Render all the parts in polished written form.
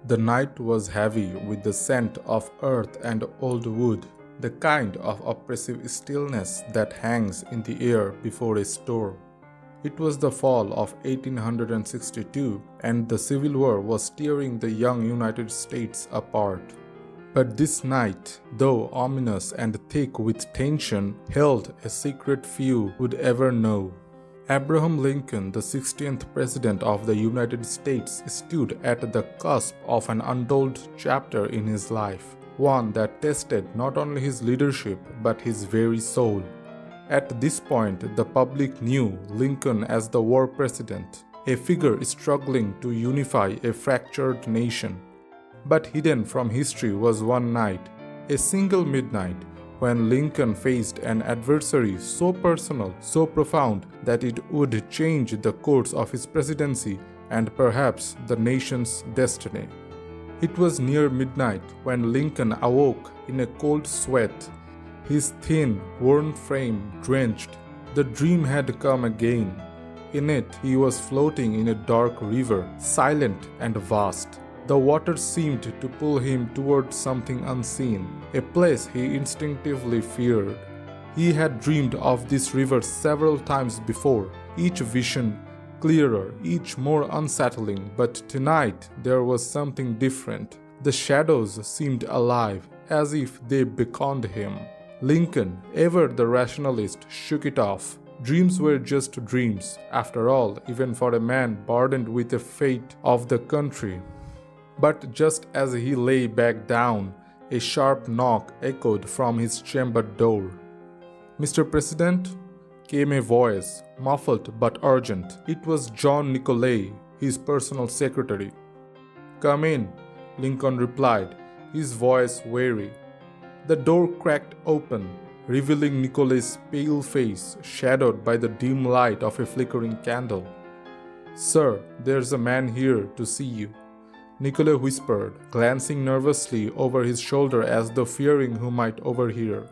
The night was heavy with the scent of earth and old wood, the kind of oppressive stillness that hangs in the air before a storm. It was the fall of 1862, and the Civil War was tearing the young United States apart. But this night, though ominous and thick with tension, held a secret few would ever know. Abraham Lincoln, the 16th President of the United States, stood at the cusp of an untold chapter in his life, one that tested not only his leadership but his very soul. At this point, the public knew Lincoln as the war president, a figure struggling to unify a fractured nation. But hidden from history was one night, a single midnight, when Lincoln faced an adversary so personal, so profound, that it would change the course of his presidency and perhaps the nation's destiny. It was near midnight when Lincoln awoke in a cold sweat, his thin, worn frame drenched. The dream had come again. In it, he was floating in a dark river, silent and vast. The water seemed to pull him toward something unseen, a place he instinctively feared. He had dreamed of this river several times before, each vision clearer, each more unsettling, but tonight there was something different. The shadows seemed alive, as if they beckoned him. Lincoln, ever the rationalist, shook it off. Dreams were just dreams, after all, even for a man burdened with the fate of the country. But just as he lay back down, a sharp knock echoed from his chamber door. "Mr. President?" came a voice, muffled but urgent. It was John Nicolay, his personal secretary. "Come in," Lincoln replied, his voice weary. The door cracked open, revealing Nicolay's pale face, shadowed by the dim light of a flickering candle. "Sir, there's a man here to see you," Nicolay whispered, glancing nervously over his shoulder as though fearing who might overhear.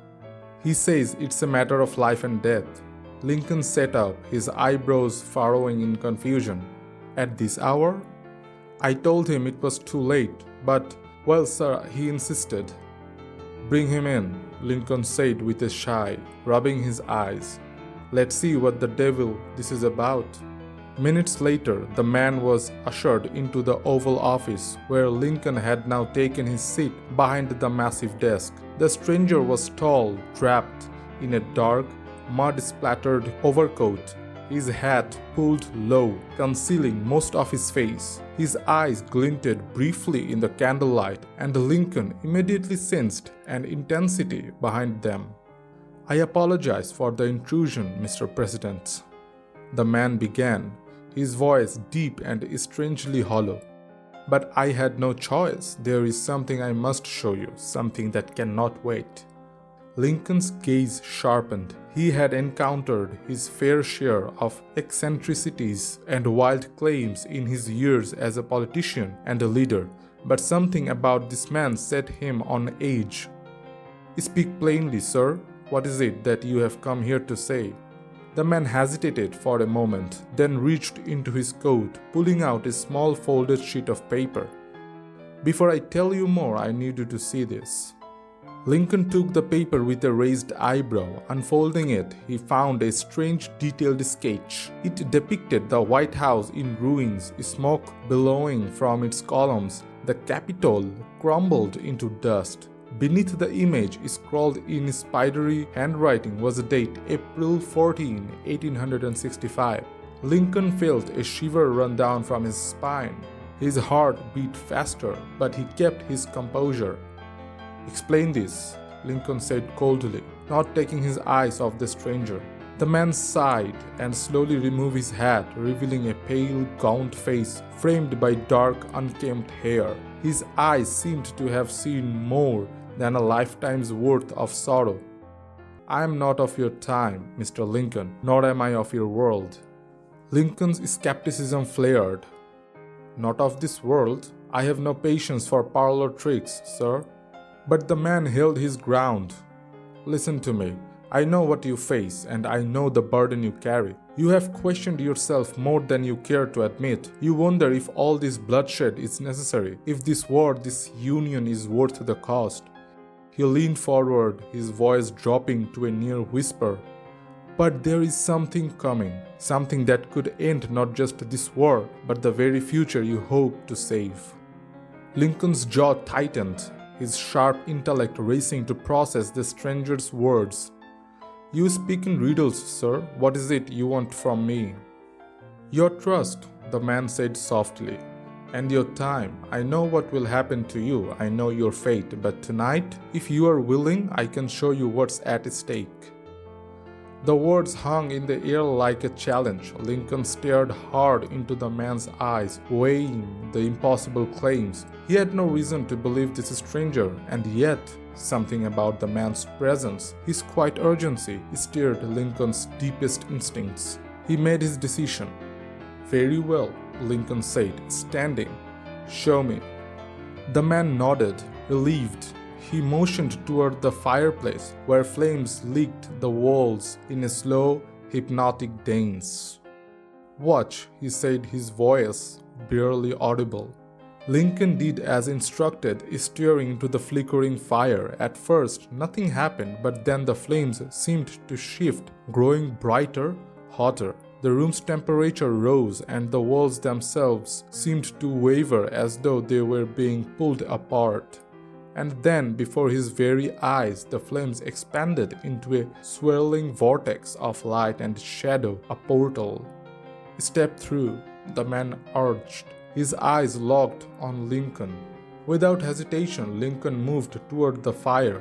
"He says it's a matter of life and death." Lincoln sat up, his eyebrows furrowing in confusion. "At this hour?" "I told him it was too late, but, well, sir, he insisted." "Bring him in," Lincoln said with a sigh, rubbing his eyes. "Let's see what the devil this is about." Minutes later, the man was ushered into the Oval Office, where Lincoln had now taken his seat behind the massive desk. The stranger was tall, draped in a dark, mud-splattered overcoat, his hat pulled low, concealing most of his face. His eyes glinted briefly in the candlelight, and Lincoln immediately sensed an intensity behind them. "I apologize for the intrusion, Mr. President," the man began, his voice deep and strangely hollow. "But I had no choice. There is something I must show you, something that cannot wait." Lincoln's gaze sharpened. He had encountered his fair share of eccentricities and wild claims in his years as a politician and a leader, but something about this man set him on edge. "Speak plainly, sir. What is it that you have come here to say?" The man hesitated for a moment, then reached into his coat, pulling out a small folded sheet of paper. "Before I tell you more, I need you to see this." Lincoln took the paper with a raised eyebrow. Unfolding it, he found a strange detailed sketch. It depicted the White House in ruins, smoke billowing from its columns, the Capitol crumbled into dust. Beneath the image, scrawled in spidery handwriting, was a date, April 14, 1865. Lincoln felt a shiver run down from his spine. His heart beat faster, but he kept his composure. "Explain this," Lincoln said coldly, not taking his eyes off the stranger. The man sighed and slowly removed his hat, revealing a pale, gaunt face framed by dark, unkempt hair. His eyes seemed to have seen more than a lifetime's worth of sorrow. "I am not of your time, Mr. Lincoln, nor am I of your world." Lincoln's skepticism flared. "Not of this world? I have no patience for parlor tricks, sir." But the man held his ground. "Listen to me. I know what you face, and I know the burden you carry. You have questioned yourself more than you care to admit. You wonder if all this bloodshed is necessary, if this war, this union is worth the cost. He leaned forward, his voice dropping to a near whisper. But there is something coming, something that could end not just this war, but the very future you hope to save. Lincoln's jaw tightened, his sharp intellect racing to process the stranger's words. You speak in riddles, sir. What is it you want from me? Your trust, the man said softly, and your time. I know what will happen to you. I know your fate. But tonight, if you are willing, I can show you what's at stake. The words hung in the air like a challenge. Lincoln stared hard into the man's eyes, weighing the impossible claims. He had no reason to believe this stranger, and yet something about the man's presence, his quiet urgency, stirred Lincoln's deepest instincts. He made his decision. Very well, Lincoln said, standing. Show me. The man nodded, relieved. He motioned toward the fireplace, where flames licked the walls in a slow, hypnotic dance. Watch, he said, his voice barely audible. Lincoln did as instructed, staring into the flickering fire. At first, nothing happened, but then the flames seemed to shift, growing brighter, hotter. The room's temperature rose, and the walls themselves seemed to waver as though they were being pulled apart. And then, before his very eyes, the flames expanded into a swirling vortex of light and shadow, a portal. Step through, the man urged, his eyes locked on Lincoln. Without hesitation, Lincoln moved toward the fire.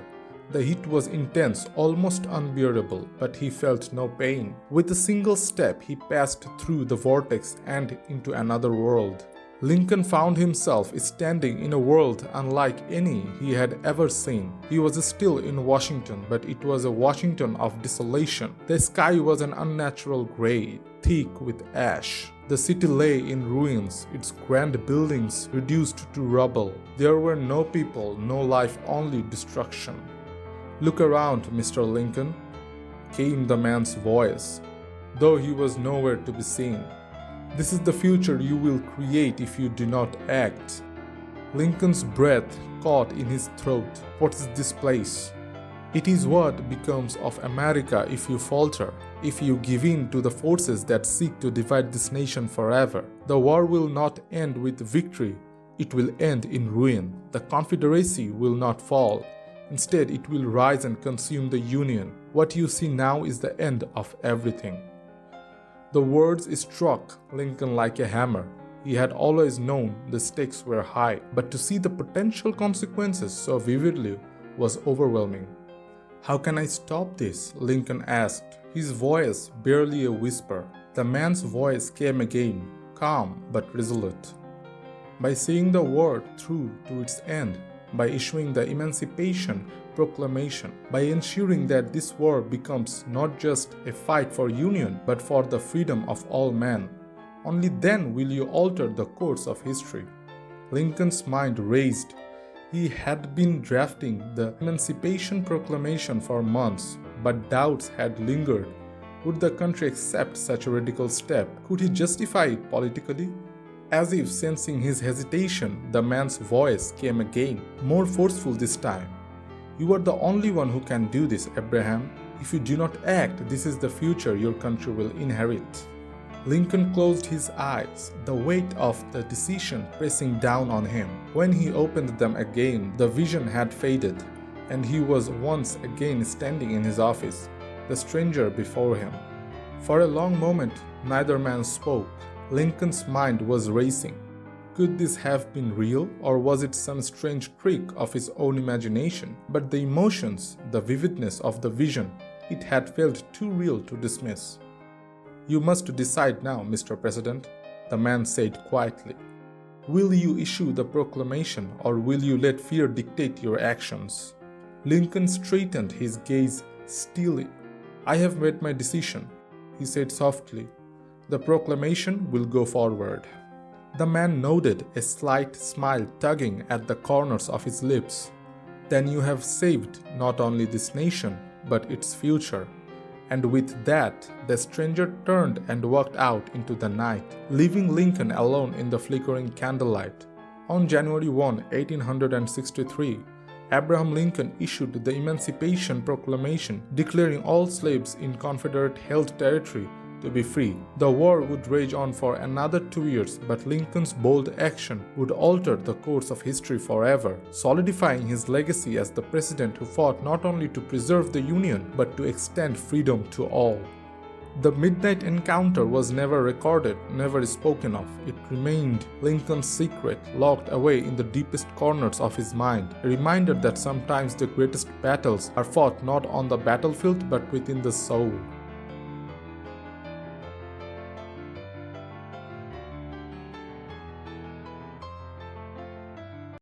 The heat was intense, almost unbearable, but he felt no pain. With a single step, he passed through the vortex and into another world. Lincoln found himself standing in a world unlike any he had ever seen. He was still in Washington, but it was a Washington of desolation. The sky was an unnatural gray, thick with ash. The city lay in ruins, its grand buildings reduced to rubble. There were no people, no life, only destruction. Look around, Mr. Lincoln, came the man's voice, though he was nowhere to be seen. This is the future you will create if you do not act. Lincoln's breath caught in his throat. What is this place? It is what becomes of America if you falter, if you give in to the forces that seek to divide this nation forever. The war will not end with victory, it will end in ruin. The Confederacy will not fall. Instead, it will rise and consume the Union. What you see now is the end of everything. The words struck Lincoln like a hammer. He had always known the stakes were high, but to see the potential consequences so vividly was overwhelming. How can I stop this? Lincoln asked, his voice barely a whisper. The man's voice came again, calm but resolute. By seeing the war through to its end, by issuing the Emancipation Proclamation, by ensuring that this war becomes not just a fight for union, but for the freedom of all men. Only then will you alter the course of history. Lincoln's mind raced. He had been drafting the Emancipation Proclamation for months, but doubts had lingered. Would the country accept such a radical step? Could he justify it politically? As if sensing his hesitation, the man's voice came again, more forceful this time. You are the only one who can do this, Abraham. If you do not act, this is the future your country will inherit. Lincoln closed his eyes, the weight of the decision pressing down on him. When he opened them again, the vision had faded, and he was once again standing in his office, the stranger before him. For a long moment, neither man spoke. Lincoln's mind was racing. Could this have been real, or was it some strange trick of his own imagination? But the emotions, the vividness of the vision, it had felt too real to dismiss. You must decide now, Mr. President, the man said quietly. Will you issue the proclamation, or will you let fear dictate your actions? Lincoln straightened his gaze steelly. I have made my decision, he said softly. The proclamation will go forward. The man nodded, a slight smile tugging at the corners of his lips. Then you have saved not only this nation, but its future. And with that, the stranger turned and walked out into the night, leaving Lincoln alone in the flickering candlelight. On January 1, 1863, Abraham Lincoln issued the Emancipation Proclamation, declaring all slaves in Confederate-held territory to be free. The war would rage on for another 2 years, but Lincoln's bold action would alter the course of history forever, solidifying his legacy as the president who fought not only to preserve the Union, but to extend freedom to all. The midnight encounter was never recorded, never spoken of. It remained Lincoln's secret, locked away in the deepest corners of his mind, a reminder that sometimes the greatest battles are fought not on the battlefield but within the soul.